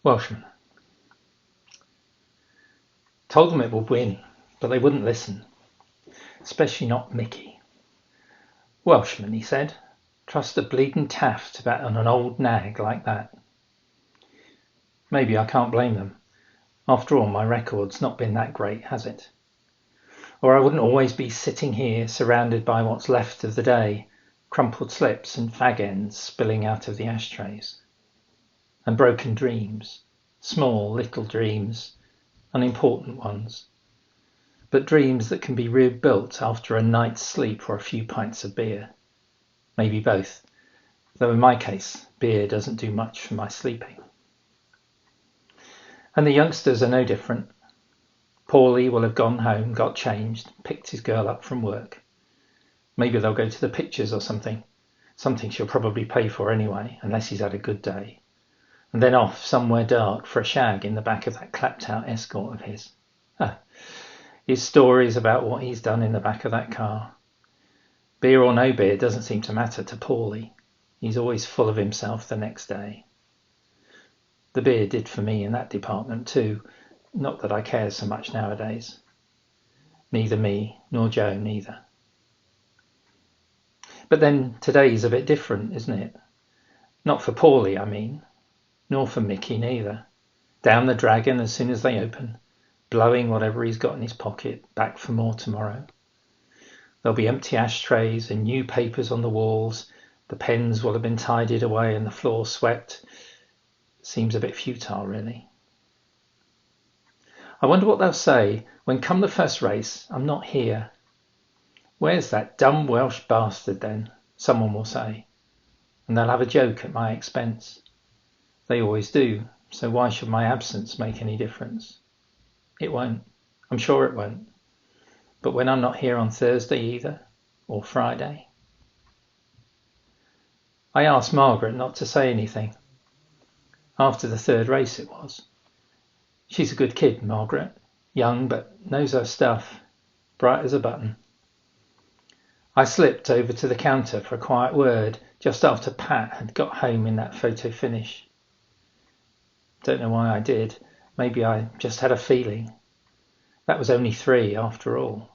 Welshman. Told them it would win, but they wouldn't listen, especially not Mickey. Welshman, he said, trust a bleeding taff to bet on an old nag like that. Maybe I can't blame them. After all, my record's not been that great, has it? Or I wouldn't always be sitting here surrounded by what's left of the day, crumpled slips and fag ends spilling out of the ashtrays. And broken dreams, small little dreams, unimportant ones, but dreams that can be rebuilt after a night's sleep or a few pints of beer. Maybe both, though in my case, beer doesn't do much for my sleeping. And the youngsters are no different. Paulie will have gone home, got changed, picked his girl up from work. Maybe they'll go to the pictures or something she'll probably pay for anyway, unless he's had a good day. And then off somewhere dark for a shag in the back of that clapped-out Escort of his. His stories about what he's done in the back of that car. Beer or no beer doesn't seem to matter to Paulie. He's always full of himself the next day. The beer did for me in that department too, not that I care so much nowadays. Neither me nor Joe neither. But then today's a bit different, isn't it? Not for Paulie, I mean. Nor for Mickey neither. Down the dragon as soon as they open, blowing whatever he's got in his pocket, back for more tomorrow. There'll be empty ashtrays and new papers on the walls. The pens will have been tidied away and the floor swept. Seems a bit futile, really. I wonder what they'll say when come the first race, I'm not here. Where's that dumb Welsh bastard then? Someone will say. And they'll have a joke at my expense. They always do, so why should my absence make any difference? It won't. I'm sure it won't. But when I'm not here on Thursday either, or Friday. I asked Margaret not to say anything. After the third race it was. She's a good kid, Margaret. Young, but knows her stuff. Bright as a button. I slipped over to the counter for a quiet word just after Pat had got home in that photo finish. Don't know why I did. Maybe I just had a feeling. That was only 3 after all.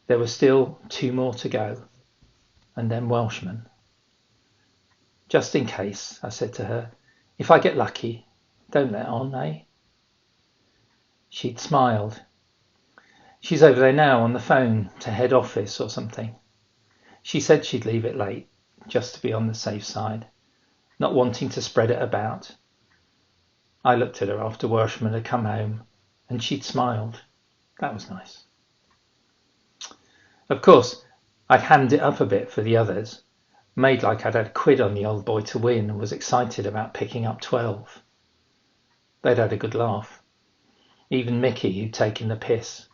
There were still 2 more to go. And then Welshman. Just in case, I said to her, if I get lucky, don't let on, eh? She'd smiled. She's over there now on the phone to head office or something. She said she'd leave it late, just to be on the safe side, not wanting to spread it about. I looked at her after Welshman had come home, and she'd smiled. That was nice. Of course, I'd hammed it up a bit for the others, made like I'd had quid on the old boy to win and was excited about picking up 12. They'd had a good laugh. Even Mickey, who'd taken the piss.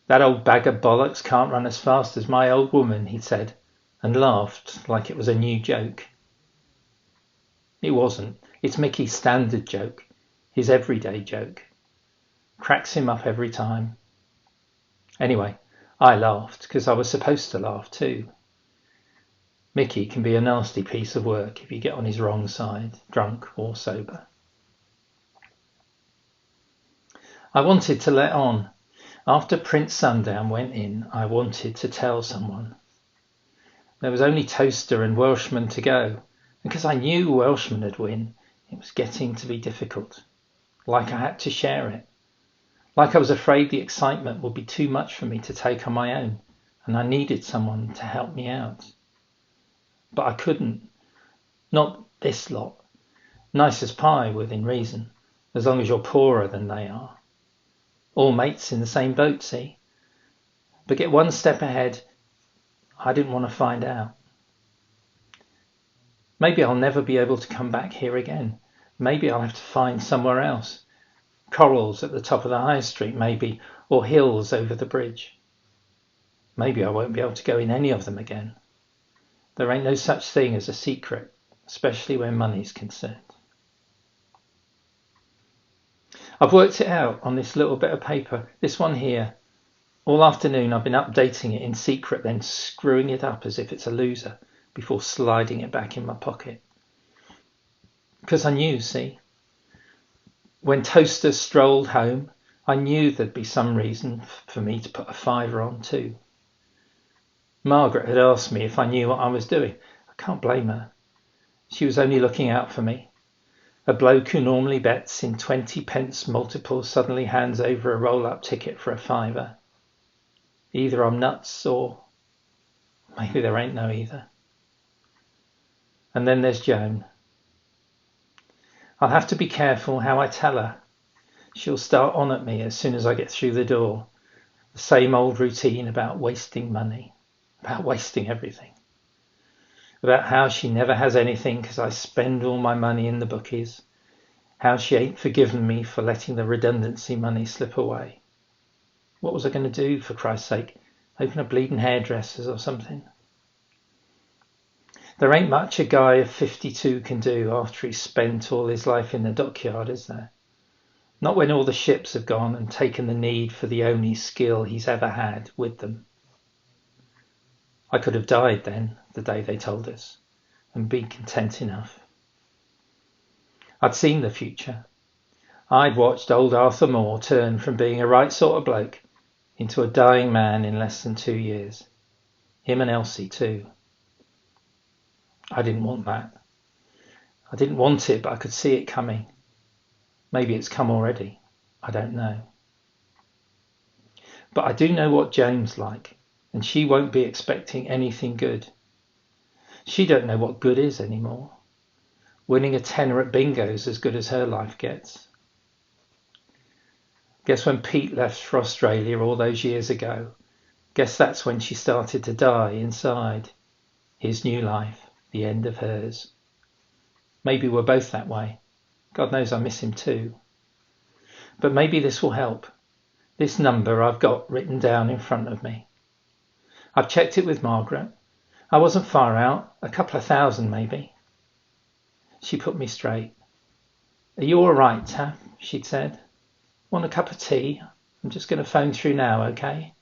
That old bag of bollocks can't run as fast as my old woman, he said, and laughed like it was a new joke. It wasn't. It's Mickey's standard joke, his everyday joke. Cracks him up every time. Anyway, I laughed because I was supposed to laugh too. Mickey can be a nasty piece of work if you get on his wrong side, drunk or sober. I wanted to let on. After Prince Sundown went in, I wanted to tell someone. There was only Toaster and Welshman to go. Because I knew Welshman would win, it was getting to be difficult. Like I had to share it. Like I was afraid the excitement would be too much for me to take on my own, and I needed someone to help me out. But I couldn't. Not this lot. Nice as pie, within reason, as long as you're poorer than they are. All mates in the same boat, see? But get one step ahead, I didn't want to find out. Maybe I'll never be able to come back here again. Maybe I'll have to find somewhere else. Corals at the top of the high street, maybe, or hills over the bridge. Maybe I won't be able to go in any of them again. There ain't no such thing as a secret, especially when money's concerned. I've worked it out on this little bit of paper, this one here. All afternoon I've been updating it in secret, then screwing it up as if it's a loser, before sliding it back in my pocket. Because I knew, see? When Toaster strolled home, I knew there'd be some reason for me to put a fiver on too. Margaret had asked me if I knew what I was doing. I can't blame her. She was only looking out for me. A bloke who normally bets in 20p multiples suddenly hands over a roll-up ticket for a fiver. Either I'm nuts or maybe there ain't no either. And then there's Joan. I'll have to be careful how I tell her. She'll start on at me as soon as I get through the door. The same old routine about wasting money, about wasting everything, about how she never has anything because I spend all my money in the bookies, how she ain't forgiven me for letting the redundancy money slip away. What was I going to do, for Christ's sake? Open a bleeding hairdresser's or something? There ain't much a guy of 52 can do after he's spent all his life in the dockyard, is there? Not when all the ships have gone and taken the need for the only skill he's ever had with them. I could have died then, the day they told us, and been content enough. I'd seen the future. I'd watched old Arthur Moore turn from being a right sort of bloke into a dying man in less than 2 years. Him and Elsie too. I didn't want that. I didn't want it, but I could see it coming. Maybe it's come already. I don't know. But I do know what Jane's like, and she won't be expecting anything good. She don't know what good is anymore. Winning a tenner at bingo's as good as her life gets. Guess when Pete left for Australia all those years ago, guess that's when she started to die inside. His new life, the end of hers. Maybe we're both that way. God knows I miss him too. But maybe this will help. This number I've got written down in front of me. I've checked it with Margaret. I wasn't far out, a couple of thousand maybe. She put me straight. Are you all right, Taff? She'd said. Want a cup of tea? I'm just going to phone through now, okay?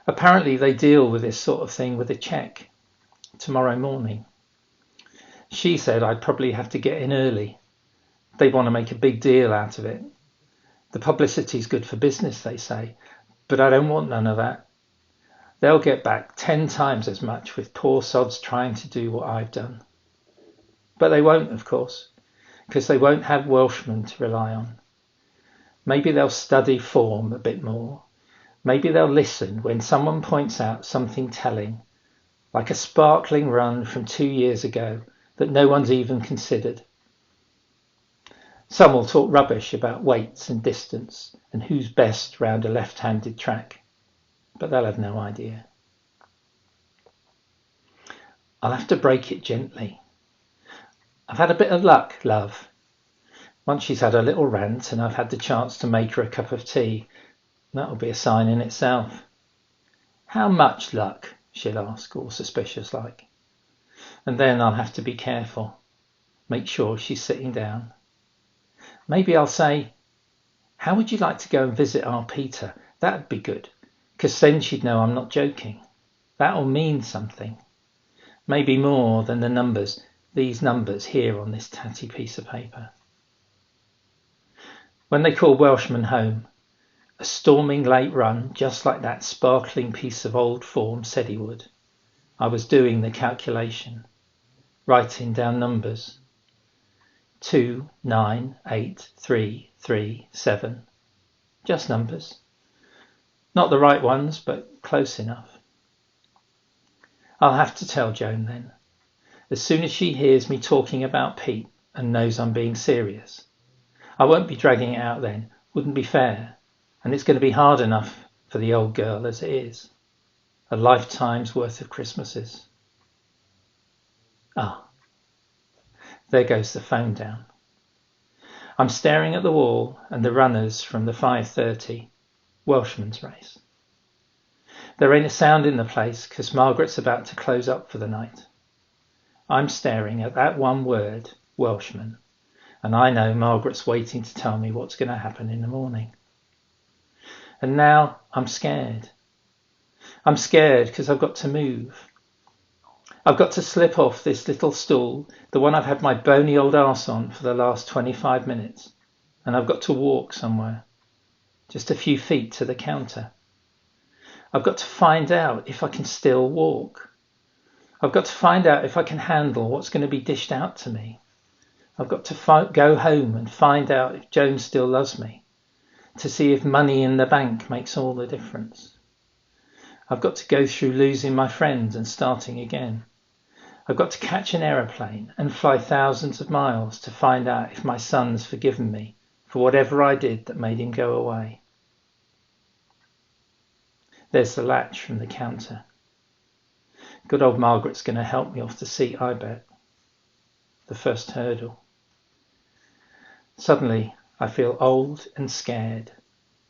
Apparently they deal with this sort of thing with a cheque tomorrow morning. She said I'd probably have to get in early. They want to make a big deal out of it. The publicity's good for business, they say, but I don't want none of that. They'll get back 10 times as much with poor sods trying to do what I've done. But they won't, of course, because they won't have Welshmen to rely on. Maybe they'll study form a bit more. Maybe they'll listen when someone points out something telling, like a sparkling run from 2 years ago that no one's even considered. Some will talk rubbish about weights and distance and who's best round a left-handed track, but they'll have no idea. I'll have to break it gently. I've had a bit of luck, love. Once she's had a little rant and I've had the chance to make her a cup of tea, that'll be a sign in itself. How much luck? She'll ask, all suspicious like. And then I'll have to be careful. Make sure she's sitting down. Maybe I'll say, how would you like to go and visit our Peter? That'd be good, because then she'd know I'm not joking. That'll mean something. Maybe more than the numbers, these numbers here on this tatty piece of paper. When they called Welshman home, a storming late run, just like that sparkling piece of old form said he would, I was doing the calculation, writing down numbers. 2, 9, 8, 3, 3, 7. Just numbers. Not the right ones, but close enough. I'll have to tell Joan then. As soon as she hears me talking about Pete and knows I'm being serious. I won't be dragging it out then. Wouldn't be fair. And it's going to be hard enough for the old girl as it is. A lifetime's worth of Christmases. There goes the phone down. I'm staring at the wall and the runners from the 5:30 Welshman's race. There ain't a sound in the place because Margaret's about to close up for the night. I'm staring at that one word, Welshman, and I know Margaret's waiting to tell me what's going to happen in the morning. And now I'm scared. I'm scared because I've got to move. I've got to slip off this little stool, the one I've had my bony old arse on for the last 25 minutes, and I've got to walk somewhere, just a few feet to the counter. I've got to find out if I can still walk. I've got to find out if I can handle what's going to be dished out to me. I've got to go home and find out if Joan still loves me, to see if money in the bank makes all the difference. I've got to go through losing my friends and starting again. I've got to catch an aeroplane and fly thousands of miles to find out if my son's forgiven me for whatever I did that made him go away. There's the latch from the counter. Good old Margaret's going to help me off the seat, I bet. The first hurdle. Suddenly, I feel old and scared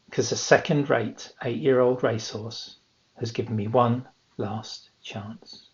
because a second-rate 8-year-old racehorse has given me one last chance.